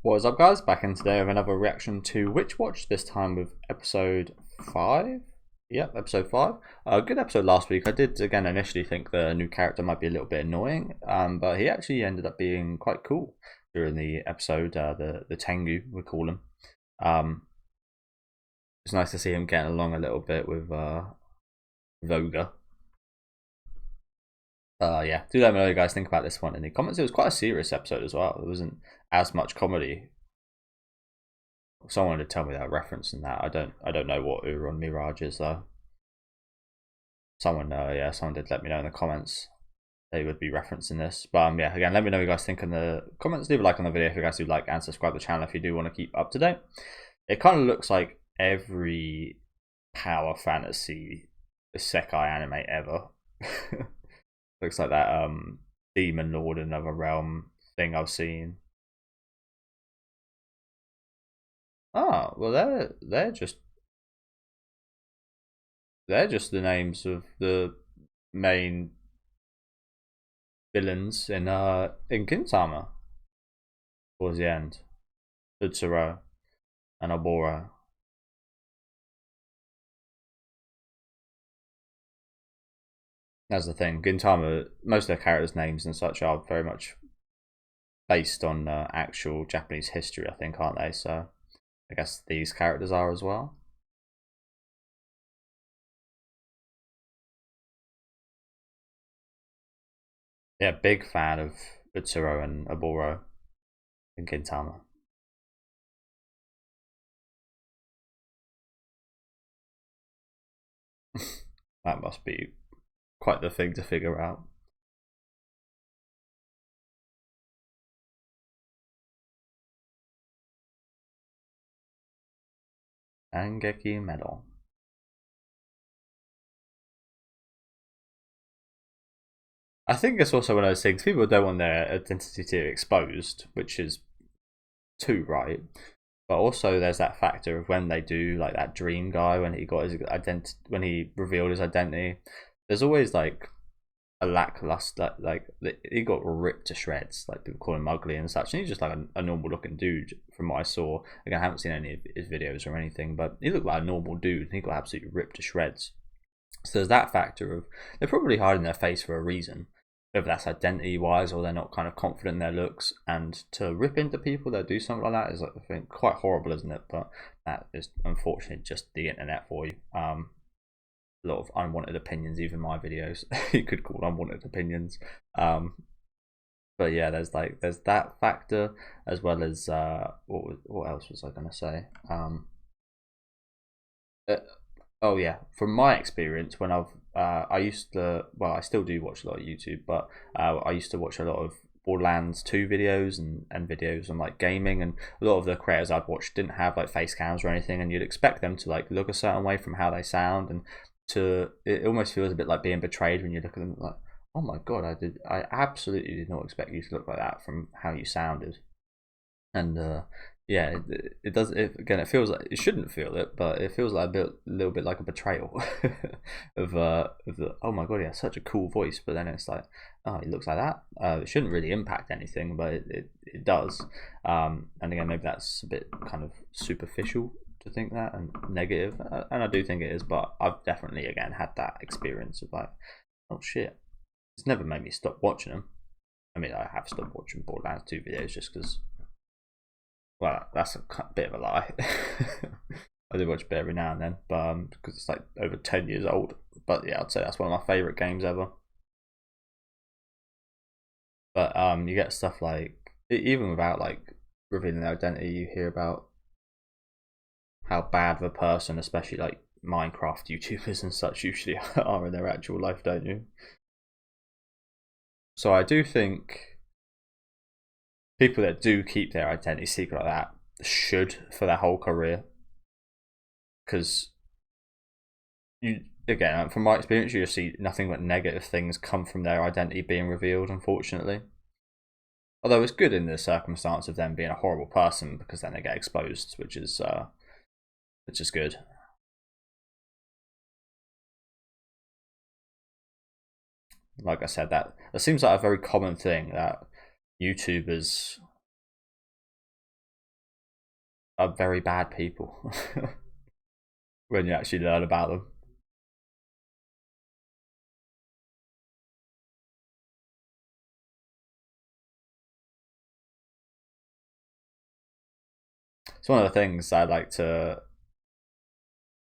What is up, guys? Back in today with another reaction to Witch Watch, this time with episode 5. Yep, episode 5. A good episode last week. I did, again, initially think the new character might be a little bit annoying, but he actually ended up being quite cool during the episode, the Tengu, we call him. It's nice to see him getting along a little bit with Voga. Yeah, do let me know what you guys think about this one in the comments. It was quite a serious episode as well. There wasn't as much comedy. Someone did tell me that reference in that. I don't know what Uron Mirage is though. Someone someone did let me know in the comments they would be referencing this. But yeah, again, let me know what you guys think in the comments. Leave a like on the video if you guys do like, and subscribe to the channel if you do want to keep up to date. It kind of looks like every power fantasy isekai anime ever. Looks like that Demon Lord in Another Realm thing I've seen. Oh, well they're just the names of the main villains in Gintama towards the end. Utsuro and Oboro. That's the thing. Gintama, most of the characters' names and such are very much based on actual Japanese history, I think, aren't they? So I guess these characters are as well. Yeah, big fan of Utsuro and Oboro in Gintama. That must be quite the thing to figure out. Angeki Medal. I think it's also one of those things people don't want their identity to be exposed, which is too right. But also there's that factor of when they do like that dream guy when he got his identity, when he revealed his identity, there's always like a lackluster, like he got ripped to shreds, like people call him ugly and such, and he's just like a normal looking dude from what I saw. Again, I haven't seen any of his videos or anything, but he looked like a normal dude and he got absolutely ripped to shreds. So there's that factor of they're probably hiding their face for a reason, whether that's identity wise or they're not kind of confident in their looks, and to rip into people that do something like that is, I think, quite horrible, isn't it? But that is unfortunately just the internet for you. A lot of unwanted opinions, even my videos you could call unwanted opinions. But yeah, there's that factor, as well as what else was I gonna say? Oh yeah, from my experience, when I used to, well, I still do watch a lot of YouTube, but I used to watch a lot of Borderlands 2 videos and videos on like gaming, and a lot of the creators I'd watched didn't have like face cams or anything, and you'd expect them to like look a certain way from how they sound, and it almost feels a bit like being betrayed when you look at them like, oh my god, I absolutely did not expect you to look like that from how you sounded. And yeah, it does. Again, it feels like it shouldn't feel it, but it feels like a little bit like a betrayal of the, oh my god, he has such a cool voice, but then it's like, oh, he looks like that. It shouldn't really impact anything, but it does. And again, maybe that's a bit kind of superficial to think that and negative, and I do think it is. But I've definitely again had that experience of like, oh shit, it's never made me stop watching them. I mean, I have stopped watching Borderlands 2 videos just because. Well, that's a bit of a lie. I do watch a bit every now and then, but because it's like over 10 years old. But yeah, I'd say that's one of my favorite games ever. But you get stuff like, even without like revealing their identity, you hear about how bad of a person, especially like Minecraft YouTubers and such, usually are in their actual life, don't you? So I do think people that do keep their identity secret like that should for their whole career, because you, again, from my experience, you just see nothing but negative things come from their identity being revealed, unfortunately. Although it's good in the circumstance of them being a horrible person, because then they get exposed, which is good. Like I said, that seems like a very common thing that YouTubers are very bad people when you actually learn about them. It's one of the things I like to.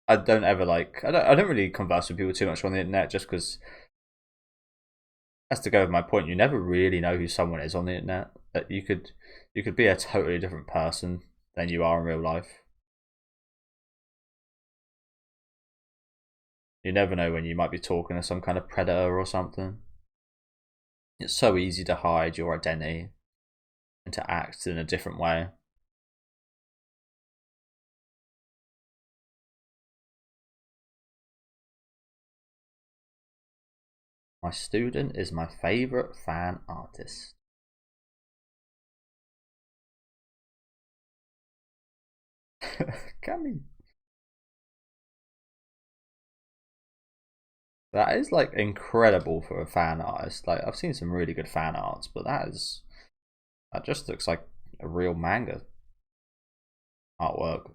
I don't ever like. I don't really converse with people too much on the internet, just because that's to go with my point. You never really know who someone is on the internet. That you could be a totally different person than you are in real life. You never know when you might be talking to some kind of predator or something. It's so easy to hide your identity and to act in a different way. My student is my favorite fan artist. Cammy. That is like incredible for a fan artist. Like I've seen some really good fan arts, but that just looks like a real manga artwork.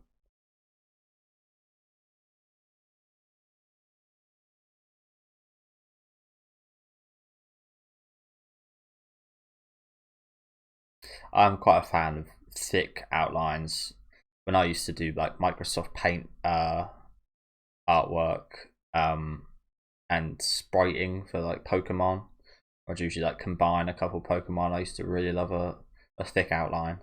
I'm quite a fan of thick outlines. When I used to do like Microsoft Paint artwork and spriting for like Pokemon, I'd usually like combine a couple Pokemon. I used to really love a thick outline.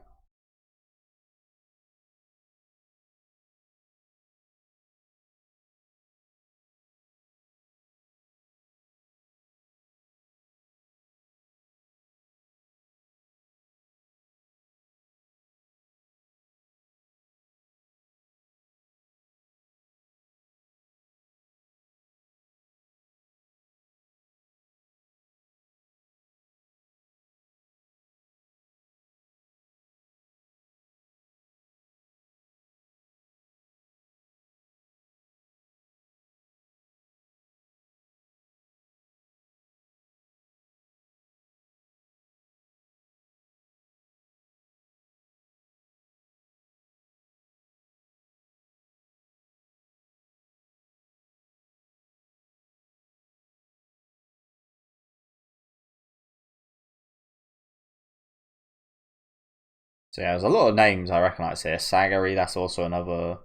So yeah, there's a lot of names I recognise here. Sagari, that's also another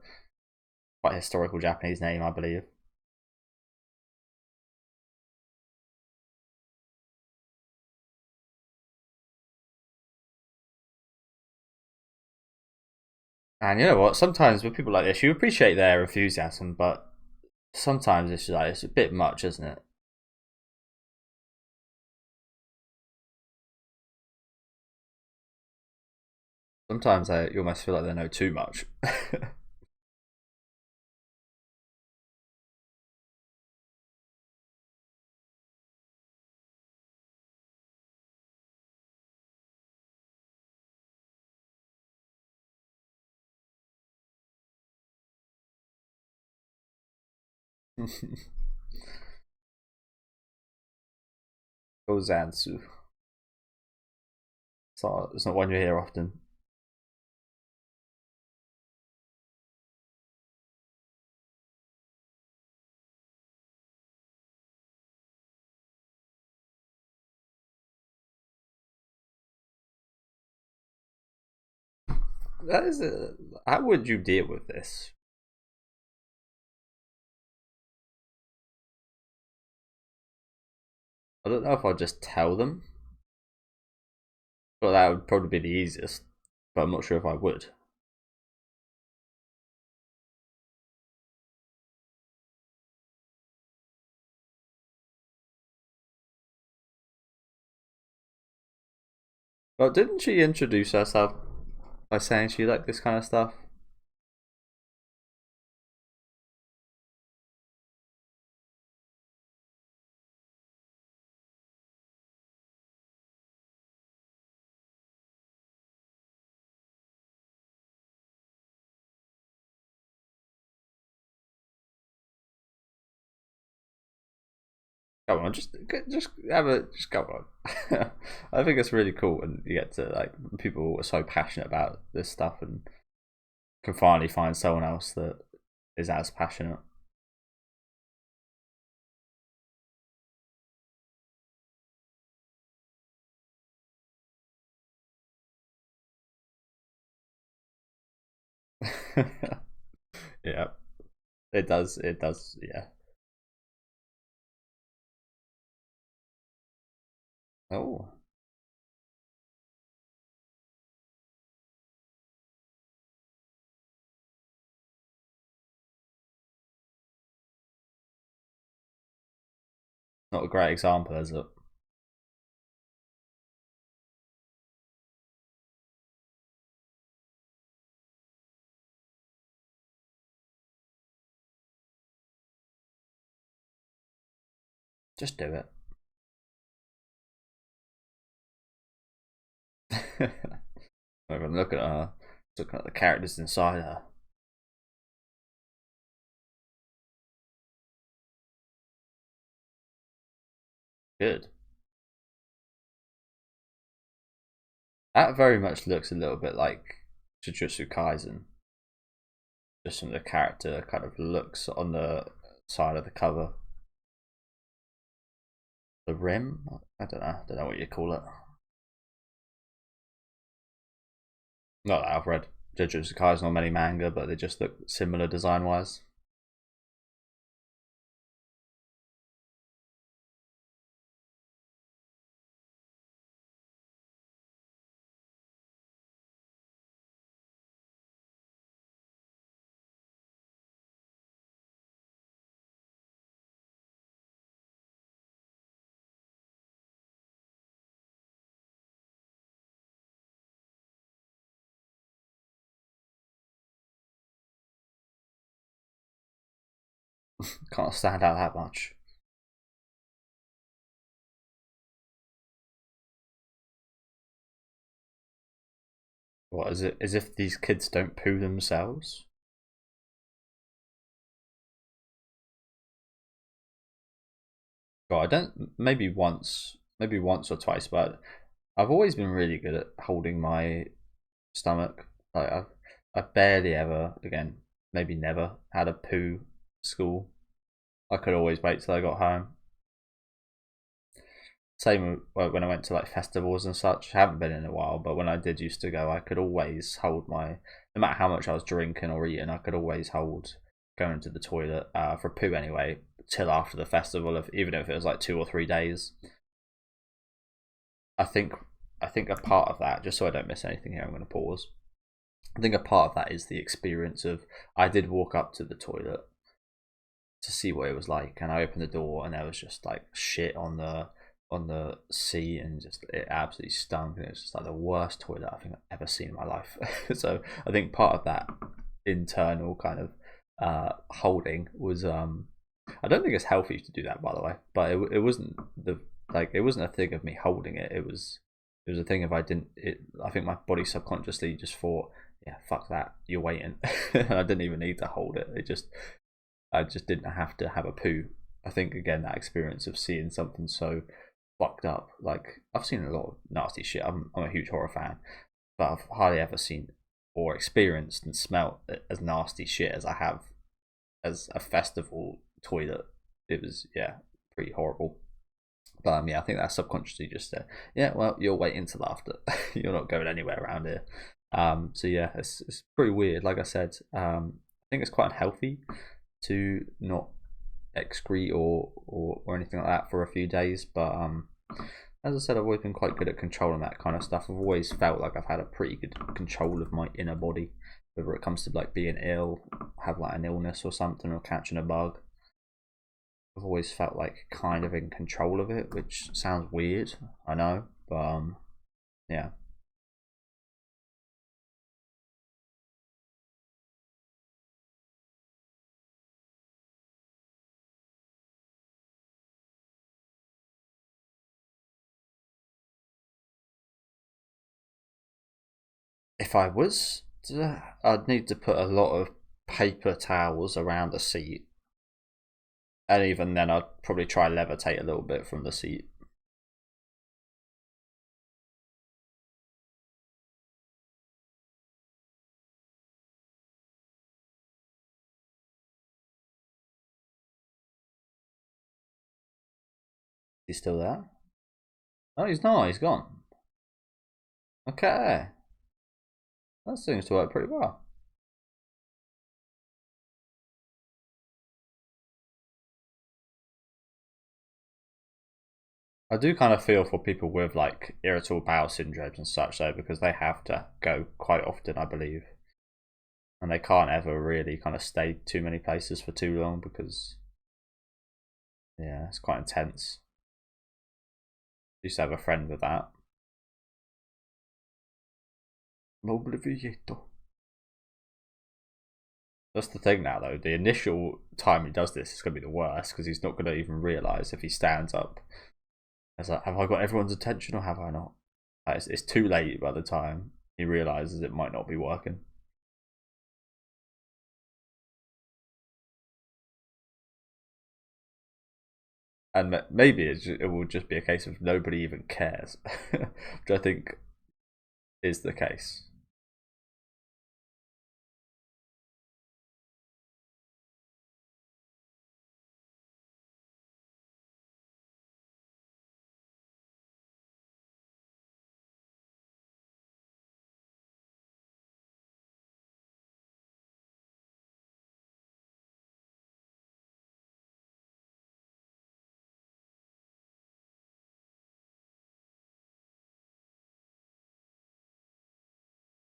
quite historical Japanese name, I believe. And you know what? Sometimes with people like this, you appreciate their enthusiasm, but sometimes it's like it's a bit much, isn't it? Sometimes you almost feel like they know too much. Ozansu. It's not one you hear often. That is a, how would you deal with this? I don't know if I'd just tell them, but that would probably be the easiest. But I'm not sure if I would. But didn't she introduce herself by saying she liked this kind of stuff? Come on, just have a just come on. I think it's really cool when you get to like people are so passionate about this stuff and can finally find someone else that is as passionate. Yeah, it does. It does. Yeah. Oh, not a great example, is it? Just do it. I'm looking at her, looking at the characters inside her. Good. That very much looks a little bit like Jujutsu Kaisen, just from the character kind of looks on the side of the cover. The rim? I don't know what you call it. Not that I've read Jujutsu Kaisen or many manga, but they just look similar design wise. Can't stand out that much. What is it? As if these kids don't poo themselves? Well, I don't. Maybe once or twice, but I've always been really good at holding my stomach. I barely ever, again, maybe never had a poo school. I could always wait till I got home. Same when I went to like festivals and such. I haven't been in a while, but when I did used to go, I could always hold my, no matter how much I was drinking or eating, I could always hold going to the toilet for poo anyway till after the festival, of even if it was like 2 or 3 days. I think I think a part of that, just so I don't miss anything here, I'm going to pause. I think a part of that is the experience of I did walk up to the toilet to see what it was like, and I opened the door and there was just like shit on the seat, and just it absolutely stunk, and it was just like the worst toilet I think I've ever seen in my life. So I think part of that internal kind of holding was I don't think it's healthy to do that, by the way, but it wasn't the like it wasn't a thing of me holding it. It was a thing of I didn't it. I think my body subconsciously just thought, yeah, fuck that, you're waiting, and I didn't even need to hold it. I just didn't have to have a poo. I think again that experience of seeing something so fucked up. Like I've seen a lot of nasty shit. I'm a huge horror fan, but I've hardly ever seen or experienced and smelt as nasty shit as I have as a festival toilet. It was, yeah, pretty horrible. But yeah, I think that subconsciously just said, yeah, well, you're waiting till after. You're not going anywhere around here. So yeah, it's pretty weird. Like I said, I think it's quite unhealthy to not excrete or anything like that for a few days. But as I said, I've always been quite good at controlling that kind of stuff. I've always felt like I've had a pretty good control of my inner body, whether it comes to like being ill, have like an illness or something, or catching a bug. I've always felt like kind of in control of it, which sounds weird, I know, but yeah. If I was, I'd need to put a lot of paper towels around the seat, and even then, I'd probably try levitate a little bit from the seat. He's still there? No, he's not. He's gone. Okay. That seems to work pretty well. I do kind of feel for people with like irritable bowel syndromes and such though, because they have to go quite often, I believe. And they can't ever really kind of stay too many places for too long because, yeah, it's quite intense. I used to have a friend with that. Obliviato. That's the thing now, though. The initial time he does this is going to be the worst because he's not going to even realise if he stands up. It's like, have I got everyone's attention or have I not? It's too late by the time he realises it might not be working. And maybe it will just be a case of nobody even cares, which I think is the case.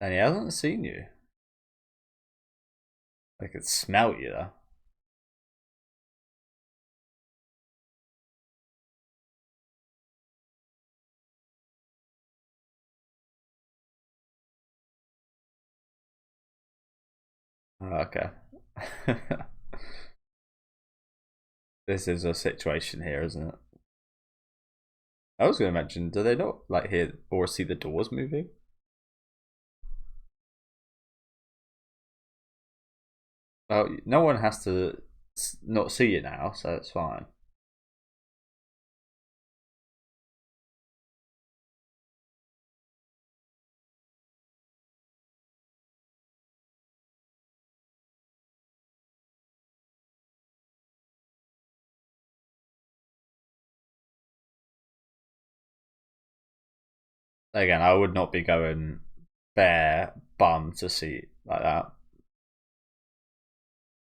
And he hasn't seen you. They could smell you though. Oh, okay. This is a situation here, isn't it? I was going to mention, do they not like hear or see the doors moving? Oh, no one has to not see it now, so it's fine. Again, I would not be going bare bum to see like that.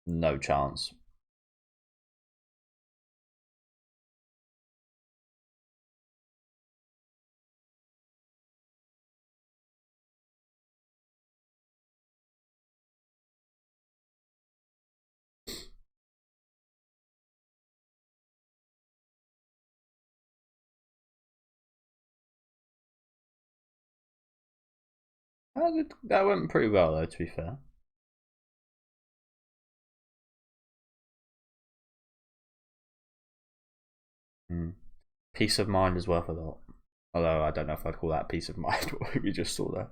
No chance. That went pretty well though, to be fair. Mm. Peace of mind is worth a lot. Although I don't know if I'd call that peace of mind what we just saw there.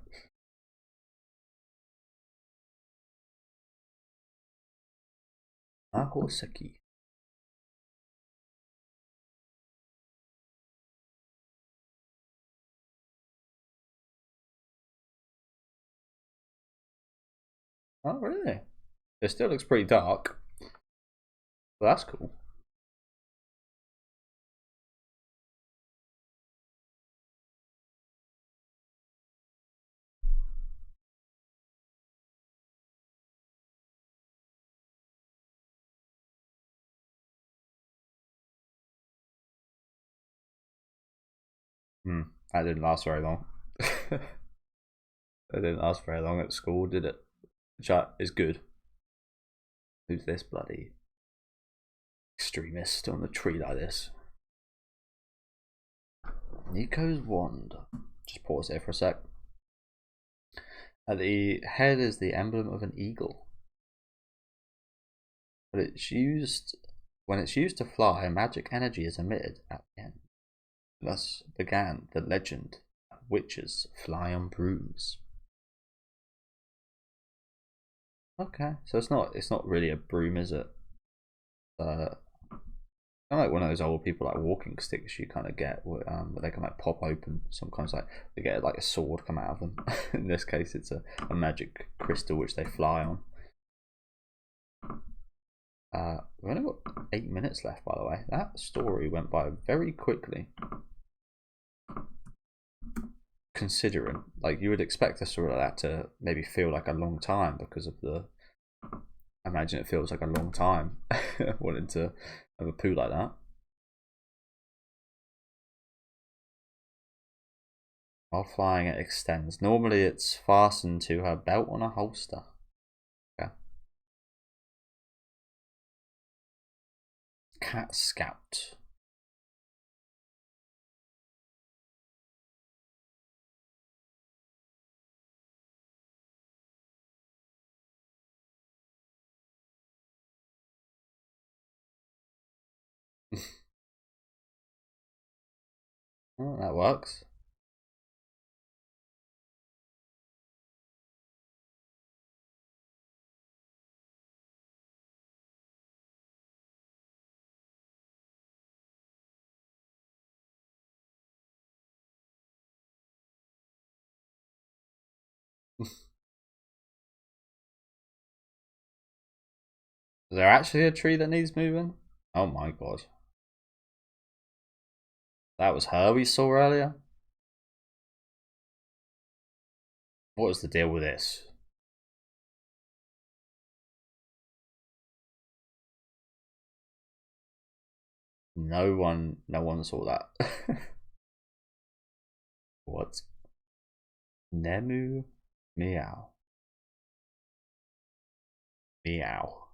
Ahoseki. Oh really? It still looks pretty dark. Well, that's cool. Hmm. That didn't last very long. That didn't last very long at school, did it? Which is good. Who's this bloody extremist on the tree like this? Nico's wand. Just pause here for a sec. At the head is the emblem of an eagle. But it's used when it's used to fly, magic energy is emitted at the end. Thus began the legend that witches fly on brooms. Okay, so it's not really a broom, is it? Kind of like one of those old people like walking sticks you kind of get where they can like pop open. Sometimes like they get like a sword come out of them. In this case, it's a magic crystal which they fly on. We've only got 8 minutes left, by the way. That story went by very quickly. Considering, like, you would expect a story like that to maybe feel like a long time because of the. I imagine it feels like a long time wanting to have a poo like that. While flying, it extends. Normally, it's fastened to her belt on a holster. Okay. Cat Scout. Oh, that works. Is there actually a tree that needs moving? Oh my god. That was her we saw earlier? What is the deal with this? No one saw that. What? Nemu meow. Meow.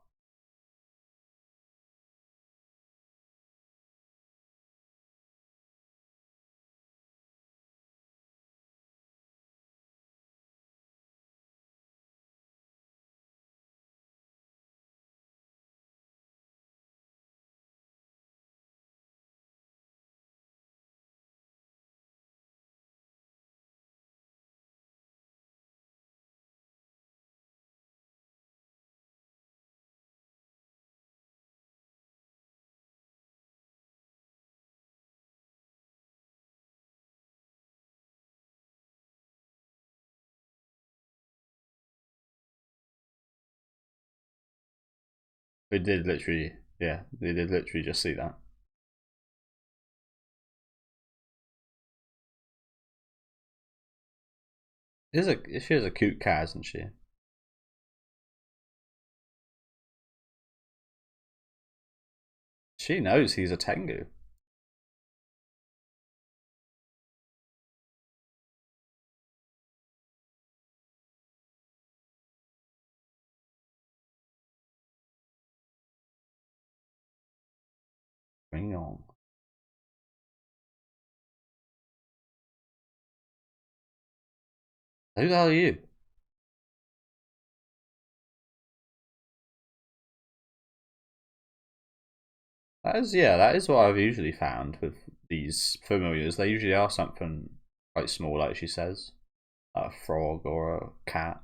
We did literally, yeah, they did literally just see that. She is a cute cat, isn't she? She knows he's a Tengu. Bring on. Who the hell are you? That is what I've usually found with these familiars. They usually are something quite small, like she says, a frog or a cat.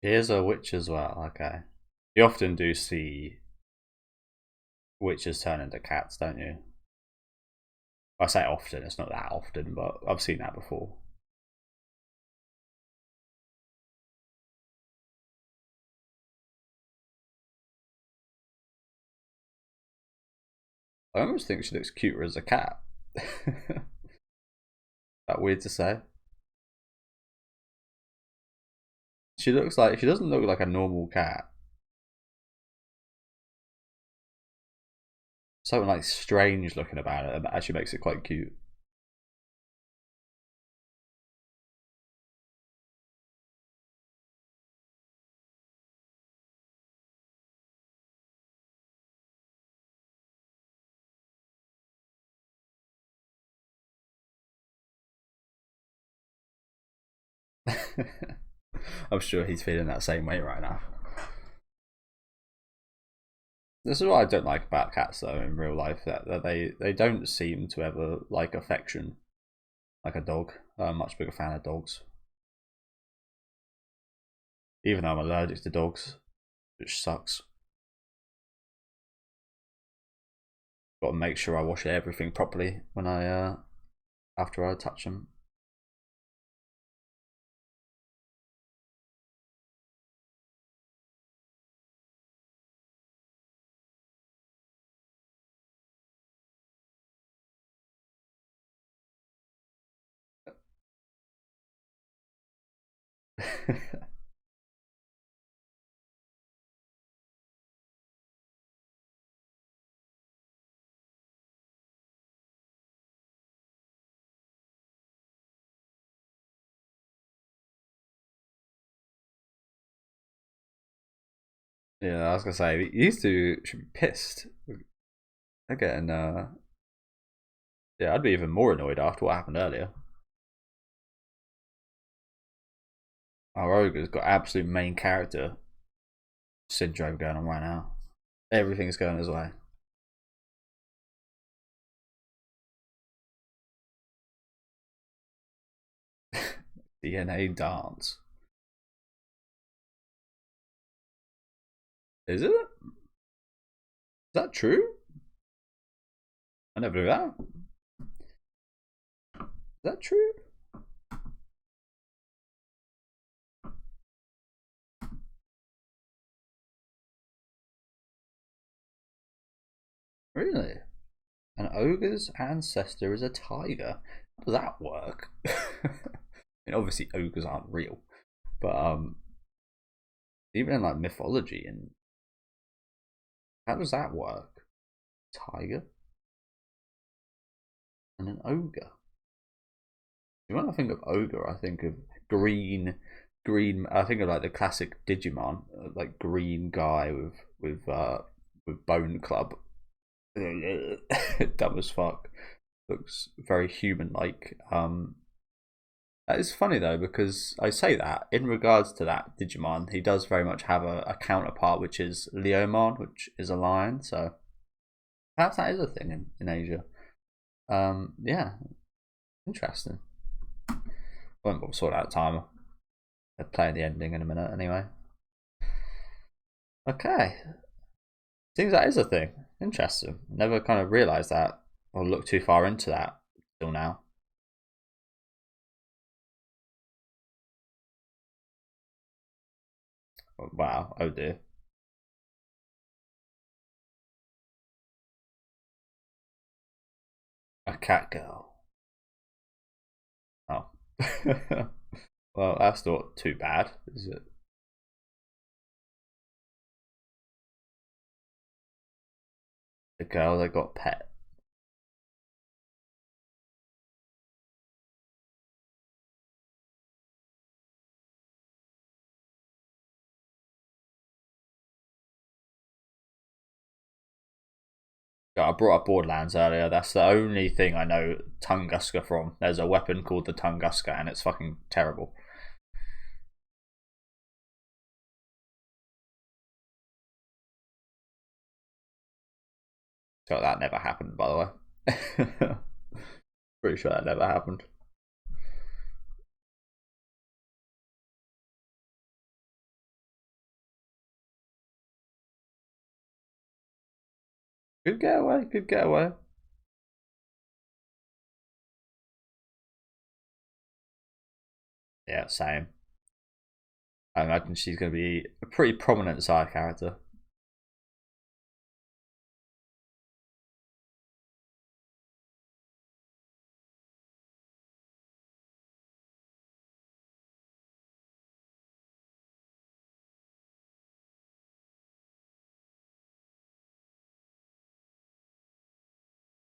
She is a witch as well. Okay, you often do see witches turn into cats, don't you? I say often; it's not that often, but I've seen that before. I almost think she looks cuter as a cat. That weird to say. She doesn't look like a normal cat. Something like strange looking about it that actually makes it quite cute. I'm sure he's feeling that same way right now. This is what I don't like about cats, though, in real life, that they don't seem to ever like affection like a dog. I'm a much bigger fan of dogs, even though I'm allergic to dogs, which sucks. Got to make sure I wash everything properly when I after I touch them. Yeah, I was gonna say you used to should be pissed. They're getting yeah, I'd be even more annoyed after what happened earlier. Our ogre's got absolute main character syndrome going on right now. Everything's going his way. DNA dance. Is it? Is that true? I never knew that. Is that true? Really? An ogre's ancestor is a tiger. How does that work? I mean, obviously ogres aren't real, but even in like mythology and how does that work? Tiger and an ogre. When I think of ogre, I think of green. I think of like the classic Digimon, like green guy with bone club. Dumb as fuck. Looks very human like. It's funny though because I say that in regards to that Digimon, he does very much have a counterpart which is Leomon, which is a lion. So perhaps that is a thing in Asia. Yeah, interesting. I won't sort out time. They're playing the ending in a minute anyway. Okay, seems that is a thing. Interesting. Never kind of realised that or looked too far into that till now. Wow. Oh dear. A cat girl. Oh. Well, that's not too bad, is it? The girl that got pet. I brought up Borderlands earlier. That's the only thing I know Tunguska from. There's a weapon called the Tunguska, and it's fucking terrible. So that never happened, by the way. Pretty sure that never happened. Good getaway. Good getaway. Yeah, same. I imagine she's going to be a pretty prominent side character.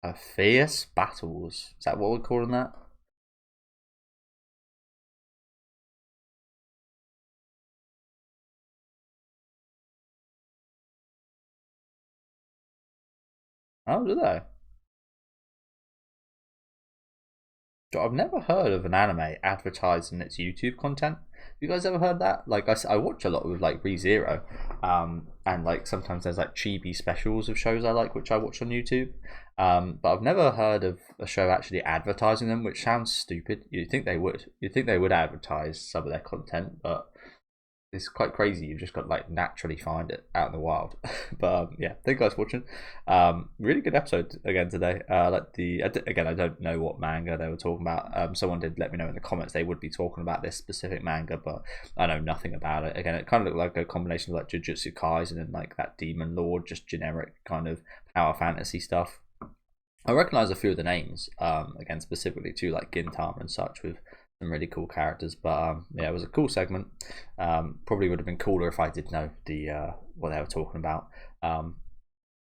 A fierce battles. Is that what we're calling that? Oh, do they? I've never heard of an anime advertising its YouTube content. You guys ever heard that? Like I watch a lot with like ReZero, and like sometimes there's like chibi specials of shows I like, which I watch on YouTube. But I've never heard of a show actually advertising them, which sounds stupid. You'd think they would. You'd think they would advertise some of their content, but it's quite crazy. You've just got to like naturally find it out in the wild. But yeah, thank you guys for watching. Really good episode again today. Again, I don't know what manga they were talking about. Someone did let me know in the comments they would be talking about this specific manga, but I know nothing about it. Again, it kind of looked like a combination of like Jujutsu Kaisen and like that Demon Lord, just generic kind of power fantasy stuff. I recognize a few of the names, again specifically too, like Gintama and such, with some really cool characters. But yeah, it was a cool segment. Probably would have been cooler if I did know the what they were talking about. And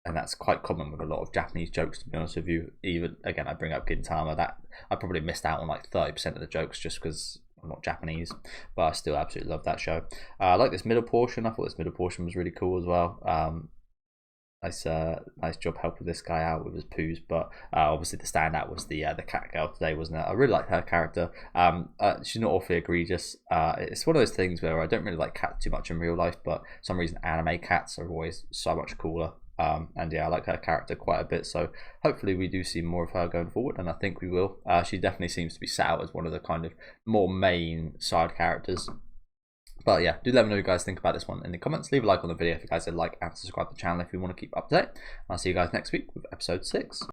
that's quite common with a lot of Japanese jokes, to be honest with you. Even again, I bring up Gintama, that I probably missed out on like 30% of the jokes just because I'm not Japanese, but I still absolutely love that show. I like this middle portion. I thought this middle portion was really cool as well. Nice job helping this guy out with his poos, but obviously the standout was the cat girl today, wasn't it? I really like her character. She's not awfully egregious. It's one of those things where I don't really like cats too much in real life, but for some reason anime cats are always so much cooler. And yeah, I like her character quite a bit, so hopefully we do see more of her going forward, and I think we will. She definitely seems to be set out as one of the kind of more main side characters. But yeah, do let me know what you guys think about this one in the comments. Leave a like on the video if you guys did like, and subscribe to the channel if you want to keep up to date. I'll see you guys next week with episode 6.